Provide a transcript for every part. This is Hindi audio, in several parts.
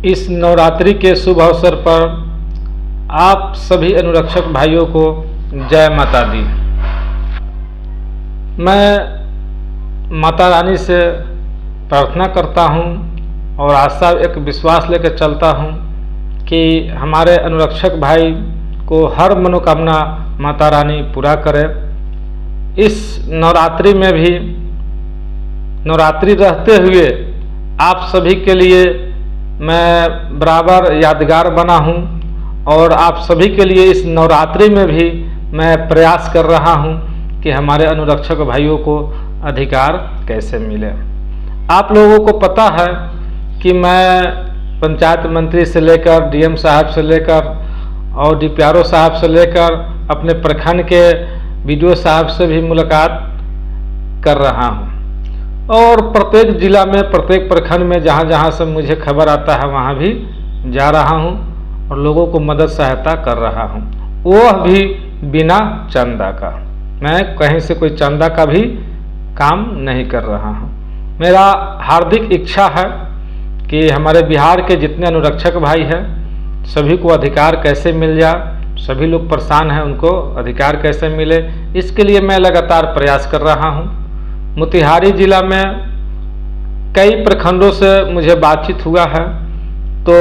इस नवरात्रि के शुभ अवसर पर आप सभी अनुरक्षक भाइयों को जय माता दी। मैं माता रानी से प्रार्थना करता हूँ और आशा एक विश्वास लेकर चलता हूँ कि हमारे अनुरक्षक भाई को हर मनोकामना माता रानी पूरा करे। इस नवरात्रि में भी नवरात्रि रहते हुए आप सभी के लिए मैं बराबर यादगार बना हूँ और आप सभी के लिए इस नवरात्रि में भी मैं प्रयास कर रहा हूँ कि हमारे अनुरक्षक भाइयों को अधिकार कैसे मिले। आप लोगों को पता है कि मैं पंचायत मंत्री से लेकर डीएम साहब से लेकर और डीपीआरओ साहब से लेकर अपने प्रखंड के बीडीओ साहब से भी मुलाकात कर रहा हूँ और प्रत्येक जिला में प्रत्येक प्रखंड में जहाँ जहाँ से मुझे खबर आता है वहाँ भी जा रहा हूँ और लोगों को मदद सहायता कर रहा हूँ, वह भी बिना चंदा का। मैं कहीं से कोई चंदा का भी काम नहीं कर रहा हूँ। मेरा हार्दिक इच्छा है कि हमारे बिहार के जितने अनुरक्षक भाई हैं सभी को अधिकार कैसे मिल जाए। सभी लोग परेशान हैं, उनको अधिकार कैसे मिले, इसके लिए मैं लगातार प्रयास कर रहा हूँ। मोतिहारी जिला में कई प्रखंडों से मुझे बातचीत हुआ है तो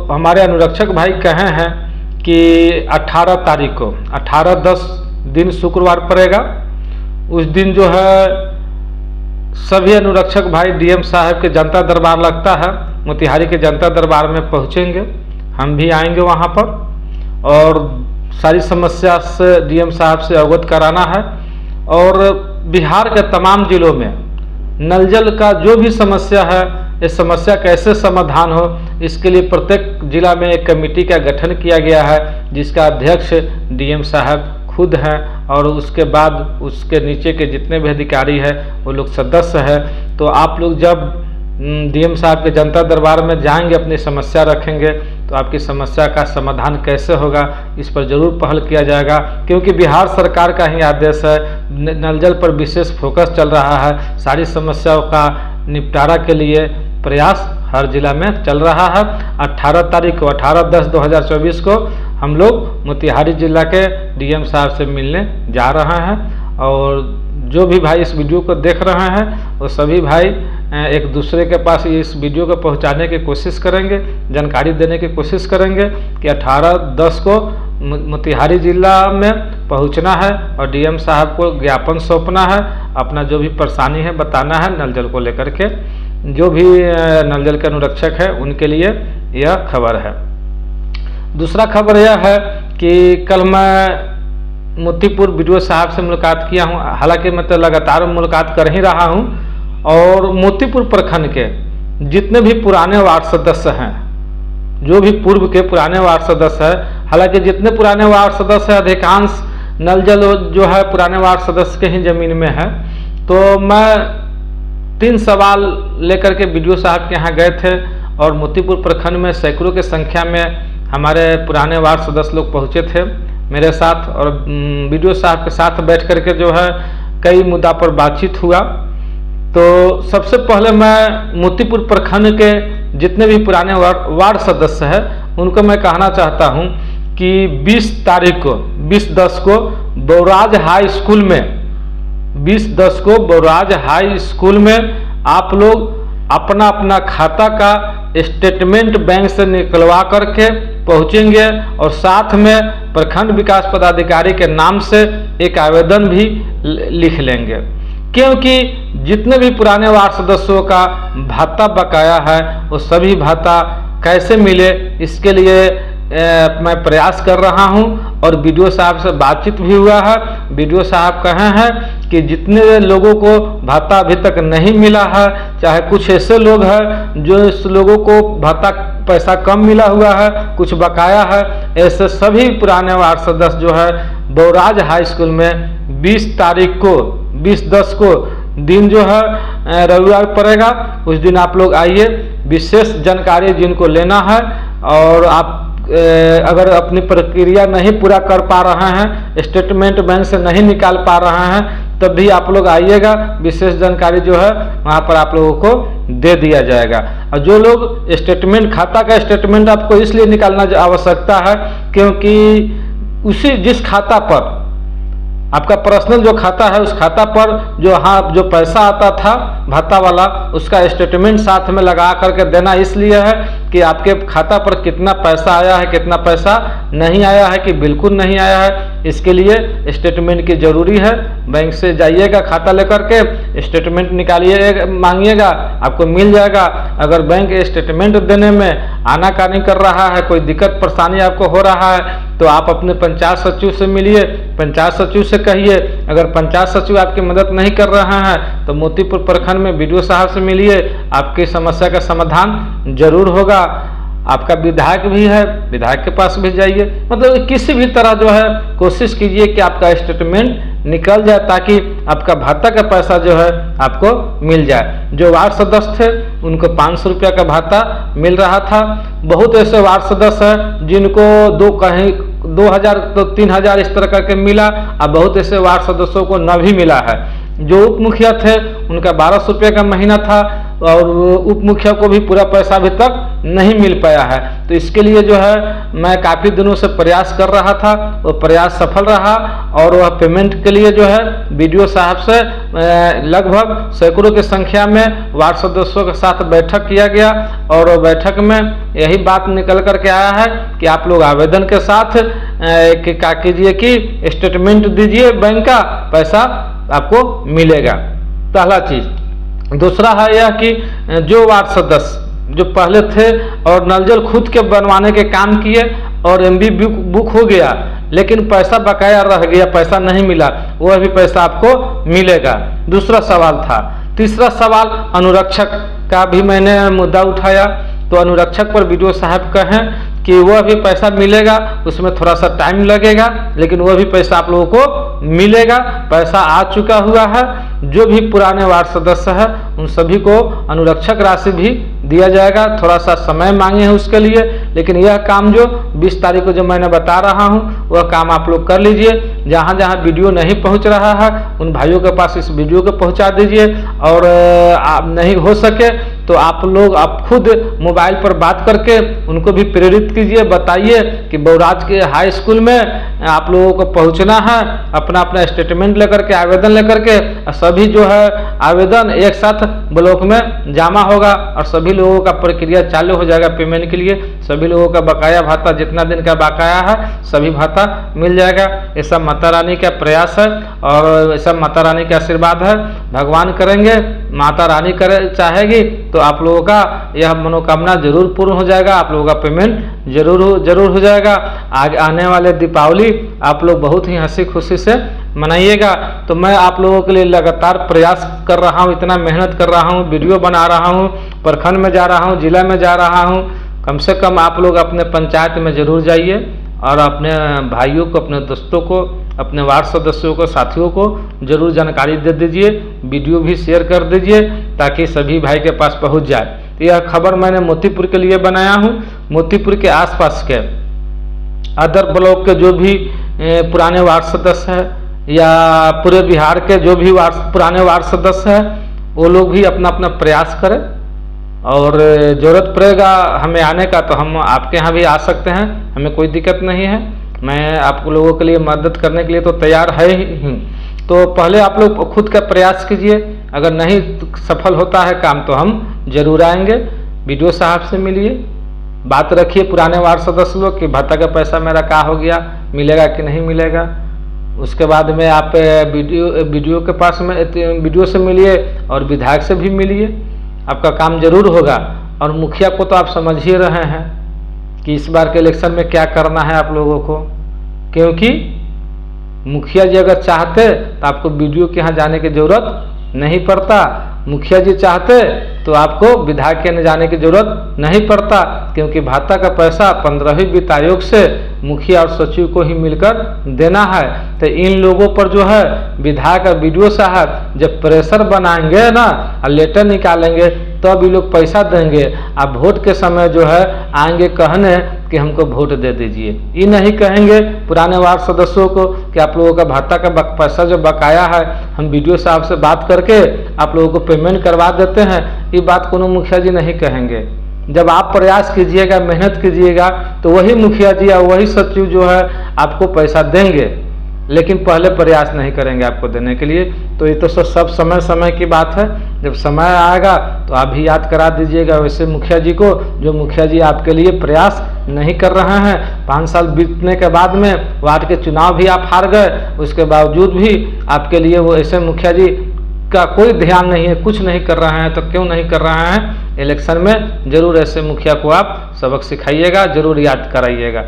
हमारे अनुरक्षक भाई कहे हैं कि 18 तारीख को 18/10 दिन शुक्रवार पड़ेगा। उस दिन जो है सभी अनुरक्षक भाई डीएम साहब के जनता दरबार लगता है, मोतिहारी के जनता दरबार में पहुंचेंगे। हम भी आएंगे वहां पर और सारी समस्या से डीएम साहब से अवगत कराना है और बिहार के तमाम जिलों में नल जल का जो भी समस्या है, इस समस्या कैसे समाधान हो, इसके लिए प्रत्येक जिला में एक कमेटी का गठन किया गया है जिसका अध्यक्ष डीएम साहब खुद हैं और उसके बाद उसके नीचे के जितने भी अधिकारी हैं वो लोग सदस्य हैं। तो आप लोग जब डीएम साहब के जनता दरबार में जाएंगे, अपनी समस्या रखेंगे तो आपकी समस्या का समाधान कैसे होगा इस पर जरूर पहल किया जाएगा, क्योंकि बिहार सरकार का ही आदेश है। नल जल पर विशेष फोकस चल रहा है, सारी समस्याओं का निपटारा के लिए प्रयास हर जिला में चल रहा है। 18 तारीख को 18/10/2024 को हम लोग मोतिहारी जिला के डीएम साहब से मिलने जा रहे हैं और जो भी भाई इस वीडियो को देख रहे हैं वो सभी भाई एक दूसरे के पास इस वीडियो को पहुंचाने की कोशिश करेंगे, जानकारी देने की कोशिश करेंगे कि 18/10 को मोतिहारी जिला में पहुंचना है और डीएम साहब को ज्ञापन सौंपना है, अपना जो भी परेशानी है बताना है नल जल को लेकर के। जो भी नल जल के अनुरक्षक है उनके लिए यह खबर है। दूसरा खबर यह है कि कल मैं मोतीपुर बीडीओ साहब से मुलाकात किया हूँ। हालांकि मैं तो लगातार मुलाकात कर ही रहा हूँ और मोतीपुर प्रखंड के जितने भी पुराने वार्ड सदस्य हैं, जो भी पूर्व के पुराने वार्ड सदस्य हैं, हालांकि जितने पुराने वार्ड सदस्य हैं अधिकांश नल जल जो है पुराने वार्ड सदस्य के ही जमीन में है। तो मैं 3 सवाल लेकर के बीडीओ साहब के यहाँ गए थे और मोतीपुर प्रखंड में सैकड़ों की संख्या में हमारे पुराने वार्ड सदस्य लोग पहुँचे थे मेरे साथ और बीडीओ साहब के साथ बैठ करके जो है कई मुद्दा पर बातचीत हुआ। तो सबसे पहले मैं मोतीपुर प्रखंड के जितने भी पुराने वार्ड सदस्य हैं उनको मैं कहना चाहता हूं कि 20 तारीख को 20/10 को बौराज हाई स्कूल में 20/10 को बौराज हाई स्कूल में आप लोग अपना अपना खाता का स्टेटमेंट बैंक से निकलवा करके पहुंचेंगे और साथ में प्रखंड विकास पदाधिकारी के नाम से एक आवेदन भी लिख लेंगे, क्योंकि जितने भी पुराने वार्ड सदस्यों का भाता बकाया है वो सभी भाता कैसे मिले इसके लिए मैं प्रयास कर रहा हूं और बीडीओ साहब से बातचीत भी हुआ है। बीडीओ साहब कहे हैं कि जितने लोगों को भाता अभी तक नहीं मिला है, चाहे कुछ ऐसे लोग हैं जो इस लोगों को भाता पैसा कम मिला हुआ है, कुछ बकाया है, ऐसे सभी पुराने वार्ड सदस्य जो है बौराज हाई स्कूल में 20 तारीख को 20/10 को दिन जो है रविवार पड़ेगा, उस दिन आप लोग आइए। विशेष जानकारी जिनको लेना है और आप अगर अपनी प्रक्रिया नहीं पूरा कर पा रहे हैं, स्टेटमेंट बैंक से नहीं निकाल पा रहे हैं, तब भी आप लोग आइएगा, विशेष जानकारी जो है वहाँ पर आप लोगों को दे दिया जाएगा। और जो लोग स्टेटमेंट, खाता का स्टेटमेंट आपको इसलिए निकालना आवश्यकता है क्योंकि उसी जिस खाता पर आपका पर्सनल जो खाता है, उस खाता पर जो पैसा आता था भत्ता वाला, उसका स्टेटमेंट साथ में लगा करके देना इसलिए है कि आपके खाता पर कितना पैसा आया है, कितना पैसा नहीं आया है, कि बिल्कुल नहीं आया है। इसके लिए स्टेटमेंट की जरूरी है। बैंक से जाइएगा, खाता लेकर के स्टेटमेंट निकालिए, मांगिएगा, आपको मिल जाएगा। अगर बैंक स्टेटमेंट देने में आनाकानी कर रहा है, कोई दिक्कत परेशानी आपको हो रहा है, तो आप अपने पंचायत सचिव से मिलिए, पंचायत सचिव से कहिए। अगर पंचायत सचिव आपकी मदद नहीं कर रहा है तो मोतीपुर प्रखंड में बीडीओ साहब से मिलिए, आपकी समस्या का समाधान जरूर होगा। आपका विधायक भी है, विधायक के पास भी जाइए। मतलब किसी भी तरह जो है कोशिश कीजिए कि आपका स्टेटमेंट निकल जाए, ताकि आपका भत्ता का पैसा जो है आपको मिल जाए। जो वार्ड सदस्य थे उनको 500 रुपया का भत्ता मिल रहा था। बहुत ऐसे वार्ड सदस्य हैं जिनको 2000 तो 3000 इस तरह करके मिला, और बहुत ऐसे वार्ड सदस्यों को न भी मिला है। जो उप मुखिया थे उनका 1200 रुपये का महीना था, और उप मुखिया को भी पूरा पैसा अभी तक नहीं मिल पाया है। तो इसके लिए जो है मैं काफ़ी दिनों से प्रयास कर रहा था, वो प्रयास सफल रहा, और वह पेमेंट के लिए जो है बीडीओ साहब से लगभग सैकड़ों की संख्या में वार्ड सदस्यों के साथ बैठक किया गया, और बैठक में यही बात निकल कर के आया है कि आप लोग आवेदन के साथ क्या कीजिए कि स्टेटमेंट दीजिए, बैंक का पैसा आपको मिलेगा। पहला चीज़। दूसरा है यह कि जो वार्ड सदस्य जो पहले थे और नल जल खुद के बनवाने के काम किए और एमबी बुक हो गया, लेकिन पैसा बकाया रह गया, पैसा नहीं मिला, वह भी पैसा आपको मिलेगा। दूसरा सवाल था। तीसरा सवाल अनुरक्षक का भी मैंने मुद्दा उठाया, तो अनुरक्षक पर बीडीओ साहब कहें कि वह भी पैसा मिलेगा, उसमें थोड़ा सा टाइम लगेगा, लेकिन वह भी पैसा आप लोगों को मिलेगा। पैसा आ चुका हुआ है। जो भी पुराने वार्ड सदस्य हैं उन सभी को अनुरक्षक राशि भी दिया जाएगा। थोड़ा सा समय मांगे हैं उसके लिए, लेकिन यह काम जो 20 तारीख को जो मैंने बता रहा हूँ वह काम आप लोग कर लीजिए। जहाँ जहाँ वीडियो नहीं पहुँच रहा है उन भाइयों के पास इस वीडियो को पहुँचा दीजिए, और आप नहीं हो सके तो आप लोग आप खुद मोबाइल पर बात करके उनको भी प्रेरित कीजिए, बताइए कि बौराज के हाई स्कूल में आप लोगों को पहुंचना है, अपना अपना स्टेटमेंट लेकर के, आवेदन लेकर के। सभी जो है आवेदन एक साथ ब्लॉक में जमा होगा और सभी लोगों का प्रक्रिया चालू हो जाएगा पेमेंट के लिए। सभी लोगों का बकाया भाता, जितना दिन का बकाया है सभी भाता मिल जाएगा। ये सब माता रानी का प्रयास है और ये सब माता रानी का आशीर्वाद है। भगवान करेंगे, माता रानी चाहेगी तो आप लोगों का यह मनोकामना जरूर पूर्ण हो जाएगा, आप लोगों का पेमेंट जरूर हो जाएगा। आगे आने वाले दीपावली आप लोग बहुत ही हंसी खुशी से मनाइएगा। तो मैं आप लोगों के लिए लगातार प्रयास कर रहा हूँ, इतना मेहनत कर रहा हूँ, वीडियो बना रहा हूँ, प्रखंड में जा रहा हूँ, जिला में जा रहा हूँ। कम से कम आप लोग अपने पंचायत में जरूर जाइए और अपने भाइयों को, अपने दोस्तों को, अपने वार्ड सदस्यों को, साथियों को जरूर जानकारी दे दीजिए। वीडियो भी शेयर कर दीजिए ताकि सभी भाई के पास पहुंच जाए। यह खबर मैंने मोतीपुर के लिए बनाया हूं। मोतीपुर के आसपास के अदर ब्लॉक के जो भी पुराने वार्ड सदस्य हैं या पूरे बिहार के जो भी पुराने वार्ड सदस्य हैं वो लोग भी अपना अपना प्रयास करें, और ज़रूरत पड़ेगा हमें आने का तो हम आपके यहाँ भी आ सकते हैं, हमें कोई दिक्कत नहीं है। मैं आप लोगों के लिए मदद करने के लिए तो तैयार है ही। तो पहले आप लोग खुद का प्रयास कीजिए, अगर नहीं सफल होता है काम तो हम जरूर आएंगे। बीडीओ साहब से मिलिए, बात रखिए पुराने वार्ड सदस्य लोग कि भत्ता का पैसा मेरा क्या हो गया, मिलेगा कि नहीं मिलेगा। उसके बाद में आप बीडीओ के पास में बीडीओ से मिलिए और विधायक से भी मिलिए, आपका काम जरूर होगा। और मुखिया को तो आप समझ ही रहे हैं कि इस बार के इलेक्शन में क्या करना है आप लोगों को, क्योंकि मुखिया जी अगर चाहते तो आपको बीडीओ के यहाँ जाने की जरूरत नहीं पड़ता। मुखिया जी चाहते तो आपको विधायक के जाने की जरूरत नहीं पड़ता, क्योंकि भाता का पैसा 15वीं वित्त आयोग से मुखिया और सचिव को ही मिलकर देना है। तो इन लोगों पर जो है विधायक और बीडीओ साहब जब प्रेशर बनाएंगे ना और लेटर निकालेंगे तब ये लोग पैसा देंगे। अब वोट के समय जो है आएंगे कहने कि हमको वोट दे दीजिए। ये नहीं कहेंगे पुराने वार्ड सदस्यों को कि आप लोगों का भत्ता का पैसा जो बकाया है हम वीडियो साहब से बात करके आप लोगों को पेमेंट करवा देते हैं। ये बात कोनो मुखिया जी नहीं कहेंगे। जब आप प्रयास कीजिएगा, मेहनत कीजिएगा, तो वही मुखिया जी या वही सचिव जो है आपको पैसा देंगे, लेकिन पहले प्रयास नहीं करेंगे आपको देने के लिए। तो ये तो सब समय समय की बात है। जब समय आएगा तो आप भी याद करा दीजिएगा वैसे मुखिया जी को, जो मुखिया जी आपके लिए प्रयास नहीं कर रहे हैं। 5 साल बीतने के बाद में वार्ड के चुनाव भी आप हार गए, उसके बावजूद भी आपके लिए वो ऐसे मुखिया जी का कोई ध्यान नहीं है, कुछ नहीं कर रहे हैं। तो क्यों नहीं कर रहे हैं? इलेक्शन में जरूर ऐसे मुखिया को आप सबक सिखाइएगा, जरूर याद कराइएगा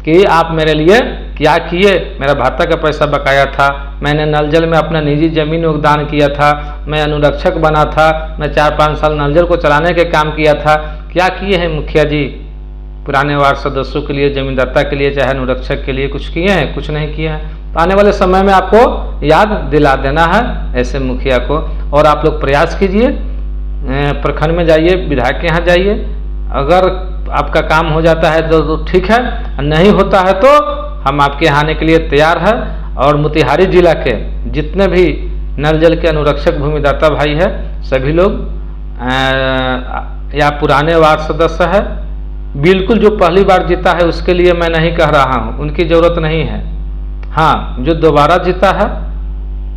कि आप मेरे लिए क्या किए। मेरा भत्ता का पैसा बकाया था, मैंने नल जल में अपना निजी जमीन योगदान किया था, मैं अनुरक्षक बना था, मैं 4-5 साल नल जल को चलाने के काम किया था। क्या किए हैं मुखिया जी पुराने वार्ड सदस्यों के लिए, जमींदाता के लिए, चाहे अनुरक्षक के लिए कुछ किए हैं? कुछ नहीं किए हैं। तो आने वाले समय में आपको याद दिला देना है ऐसे मुखिया को। और आप लोग प्रयास कीजिए, प्रखंड में जाइए, विधायक के यहाँ जाइए। अगर आपका काम हो जाता है तो ठीक है, नहीं होता है तो हम आपके यहाँ आने के लिए तैयार है। और मोतिहारी जिला के जितने भी नल जल के अनुरक्षक भूमिदाता भाई है, सभी लोग या पुराने वार्ड सदस्य है, बिल्कुल जो पहली बार जीता है उसके लिए मैं नहीं कह रहा हूँ, उनकी ज़रूरत नहीं है। हाँ, जो दोबारा जीता है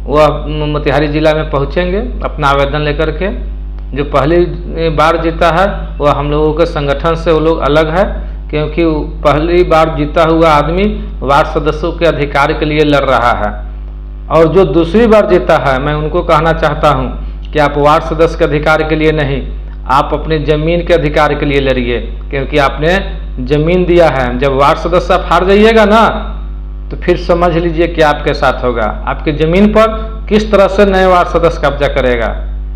वह मोतिहारी जिला में पहुँचेंगे अपना आवेदन लेकर के। जो पहली बार जीता है वह हम लोगों के संगठन से वो लोग अलग है, क्योंकि पहली बार जीता हुआ आदमी वार्ड सदस्यों के अधिकार के लिए लड़ रहा है। और जो दूसरी बार जीता है, मैं उनको कहना चाहता हूं कि आप वार्ड सदस्य के अधिकार के लिए नहीं, आप अपने ज़मीन के अधिकार के लिए लड़िए, क्योंकि आपने ज़मीन दिया है। जब वार्ड सदस्य आप हार जाइएगा ना, तो फिर समझ लीजिए कि आपके साथ होगा। आपकी ज़मीन पर किस तरह से नए वार्ड सदस्य कब्जा करेगा,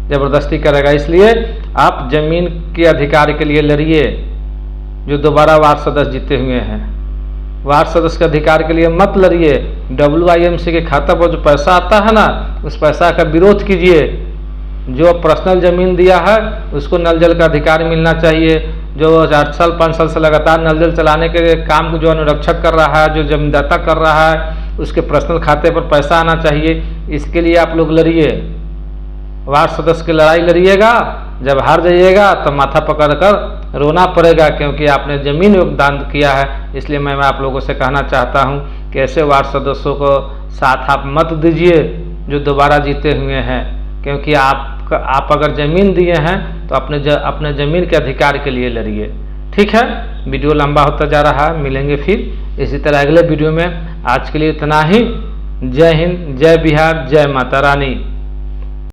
ज़बरदस्ती करेगा। इसलिए आप ज़मीन के अधिकार के लिए लड़िए। जो दोबारा वार्ड सदस्य जीते हुए हैं, वार्ड सदस्य के अधिकार के लिए मत लड़िए। WIMC के खाता पर जो पैसा आता है ना, उस पैसा का विरोध कीजिए। जो पर्सनल ज़मीन दिया है उसको नल जल का अधिकार मिलना चाहिए। जो 8 साल 5 साल से लगातार नल जल चलाने के काम को जो अनुरक्षक कर रहा है, जो जमींदाता कर रहा है, उसके पर्सनल खाते पर पैसा आना चाहिए। इसके लिए आप लोग लड़िए, वार्ड सदस्य की लड़ाई लड़िएगा। जब हार जाइएगा तो माथा पकड़कर रोना पड़ेगा, क्योंकि आपने ज़मीन योगदान किया है। इसलिए मैं आप लोगों से कहना चाहता हूं कि ऐसे वार्ड सदस्यों को साथ आप मत दीजिए जो दोबारा जीते हुए हैं, क्योंकि आप अगर ज़मीन दिए हैं तो अपने ज़मीन के अधिकार के लिए लड़िए। ठीक है, वीडियो लंबा होता जा रहा है, मिलेंगे फिर इसी तरह अगले वीडियो में। आज के लिए इतना ही। जय हिंद, जय बिहार, जय माता रानी।